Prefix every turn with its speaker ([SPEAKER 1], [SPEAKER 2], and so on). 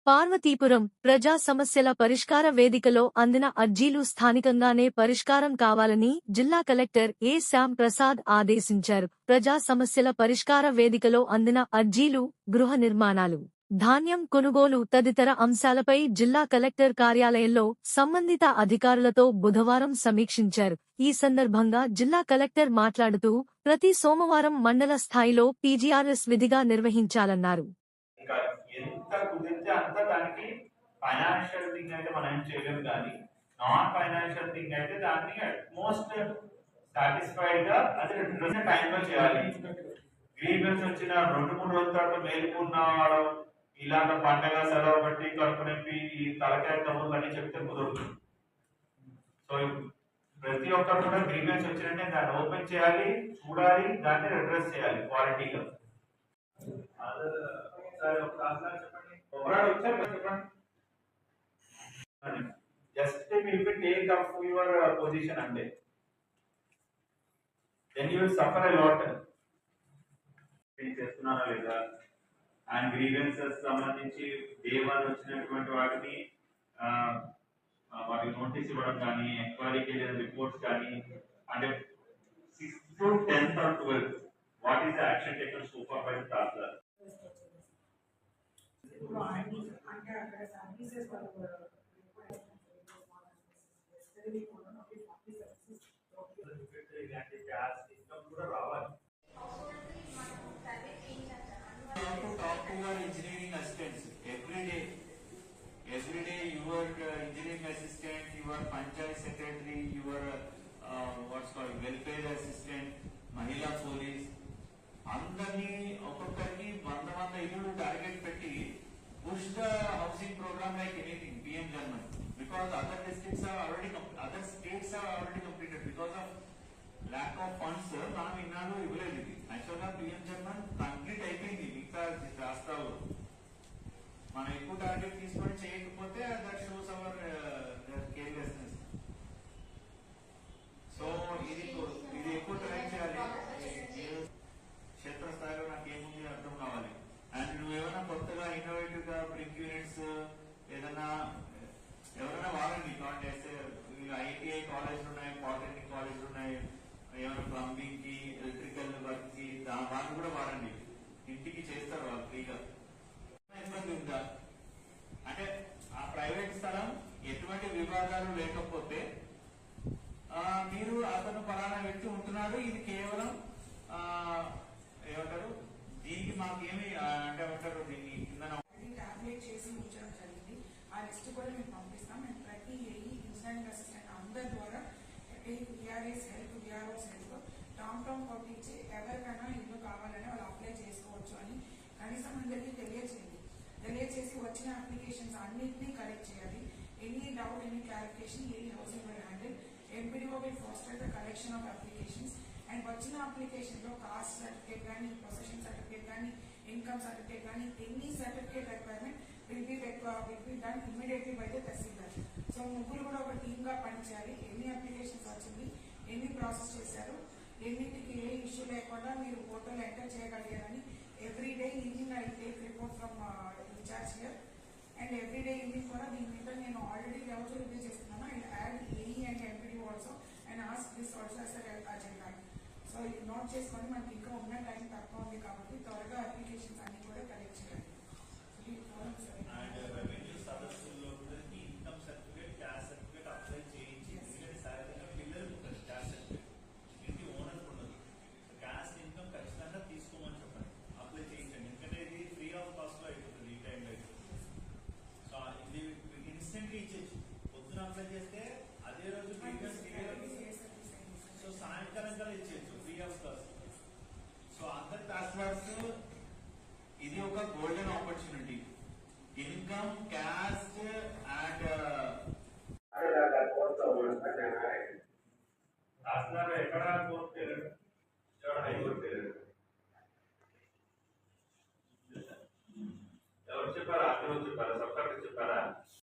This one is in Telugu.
[SPEAKER 1] పార్వతీపురం ప్రజా సమస్యల పరిష్కార వేదికలో అందిన అర్జీలు స్థానికంగానే పరిష్కారం కావాలని జిల్లా కలెక్టర్ ఏ శ్యామ్ ప్రసాద్ ఆదేశించారు. ప్రజా సమస్యల పరిష్కార వేదికలో అందిన అర్జీలు, గృహ నిర్మాణాలు, ధాన్యం కొనుగోలు తదితర అంశాలపై జిల్లా కలెక్టర్ కార్యాలయంలో సంబంధిత అధికారులతో బుధవారం సమీక్షించారు. ఈ సందర్భంగా జిల్లా కలెక్టర్ మాట్లాడుతూ ప్రతి సోమవారం మండల స్థాయిలో పీజీఆర్ఎస్ విధిగా నిర్వహించాలన్నారు.
[SPEAKER 2] ఎంత కుదిరితే అంత దానికి ఫైనాన్షియల్ థింగ్ అయితే మనం ఏం చేయలేము, కానీ నాన్ ఫైనాన్షియల్ థింగ్ అయితే దాన్ని అట్మోస్ట్ సాటిస్ఫైడ్ గా అది టైంలో చేయాలి. గ్రీవెన్స్ వచ్చిన 2-3 రోజుల తర్వాత మేలుకున్నాడు ఇలాగ పండగ సెలవు బట్టి కడుపు నొప్పి ఈ తలకాయ తమ్ముళ్ళు అని చెప్తే కుదరదు. సో ప్రతి ఒక్కరు కూడా గ్రీవెన్స్ వచ్చినట్టే దాన్ని ఓపెన్ చేయాలి, చూడాలి, దాన్ని అడ్రస్ చేయాలి క్వాలిటీగా. Just if you take up your position and then you will suffer a lot. చేస్తున్నారా లేదా అండ్ గ్రీవెన్సెస్ సంబంధించి డే 1 వచ్చినటువంటి వాటిని వాటికి నోటీస్ ఇవ్వడం కానీ, ఎంక్వైరీకి రిపోర్ట్స్ కానీ, అంటే 6th to 10th or 12th what is the action taken so far by the Tahsildar?
[SPEAKER 3] అంటే అక్కడ services
[SPEAKER 2] engineering assistants every day your engineering assistant, your panchayat secretary, your what's called welfare assistant, mahila police, అందరినీ ఒక్కొక్కరికి 100 ఇల్లు టార్గెట్ పెట్టి push the housing program like anything PM Janman, because other districts are already other states are already completed because of lack of funds. మనం ఇన్నాళ్ళు ఇవ్వలేదు. ఇది యాక్చువల్గా PM Janman కంప్లీట్ అయిపోయింది మిగతా రాష్ట్రాల్లో. మనం ఎక్కువ టార్గెట్ తీసుకొని చేయకపోతే that shows hour carelessness. So ఇది ఎక్కువ ట్రై చేయాలి. క్షేత్రస్థాయిలో నాకు ఏముంది అర్థం కావాలి. అండ్ నువ్వు ఏమైనా కొత్తగా ఇన్నోవేటివ్ గా బ్రిక్ యూనిట్స్ ఏదైనా ఎవరైనా వాడండి. కాంటాక్ట్స్ ఐటీఐ కాలేజ్లు ఉన్నాయి, పాలిటెక్నిక్ కాలేజ్లు ఉన్నాయి, ఏమైనా ప్లంబింగ్ కి, ఎలక్ట్రికల్ వర్క్ కి వాళ్ళు కూడా వాడండి. ఇంటికి చేస్తారు వాళ్ళు ఫ్రీగా. ఇబ్బంది ఉందా అంటే ఆ ప్రైవేట్ స్థలం ఎటువంటి వివాదాలు లేకపోతే మీరు అతను పలానా వ్యక్తి ఉంటున్నాడు, ఇది కేవలం ఏమంటారు దీనికి మాకేమి అంటే ఉంటారు దీన్ని
[SPEAKER 3] టాబ్లెట్ చేసి ఉంచడం జరిగింది. ఆ లిస్ట్ కూడా మేము పంపిస్తాం. అండ్ ప్రతి ఇన్సిడెంట్ అసిస్టెంట్ అందరి ద్వారా VRS help, VROs help Tom పంపించి ఎవరికైనా ఇల్లు కావాలని వాళ్ళు అప్లై చేసుకోవచ్చు అని కనీసం అందరికీ తెలియచేసి వచ్చిన అప్లికేషన్స్ అన్నింటినీ కలెక్ట్ చేయాలి. Any doubt, any clarification, any housing will handle. MPDO will foster the collection of applications. And వచ్చిన అప్లికేషన్ లో కాస్ట్ సర్టిఫికేట్ కానీ, పొజిషన్ సర్టిఫికేట్ కానీ, ఇన్కమ్ సర్టిఫికేట్ కానీ, any certificate requirement will be done immediately by the tahsildar. So ముగ్గురు కూడా ఒక టీమ్ గా పనిచేయాలి. ఎన్ని అప్లికేషన్స్ వచ్చింది, ఎన్ని ప్రాసెస్ చేశారు, ఎన్నింటికి ఏ ఇష్యూ లేకుండా మీరు పోర్టల్ ఎంటర్ చేయగలిగారని every day evening I take report from incharge here. And every day evening కూడా దీని మీద నేను ఆల్రెడీ రోజు రివ్యూ చేస్తున్నాను. And add AE and MPD also and ask this also as agenda. So ఇది నోట్ చేసుకొని మనకి ఇంకా ఉన్న టైం తక్కువ ఉంది కాబట్టి త్వరగా అప్లికేషన్స్ అన్ని కూడా కలెక్ట్ చేయాలి.
[SPEAKER 2] పొద్దున అప్లై చేస్తే అదే రోజు సో సాయంకాలం కల్లా ఇచ్చేయచ్చు ఫ్రీ ఆఫ్ కాస్ట్. సో అందరి టాస్క్ ఇది ఒక golden opportunity. Income, caste and ఎక్కడ కోర్టు హైకోర్టు ఎవరు చెప్పారు? అక్కడ చెప్పారు.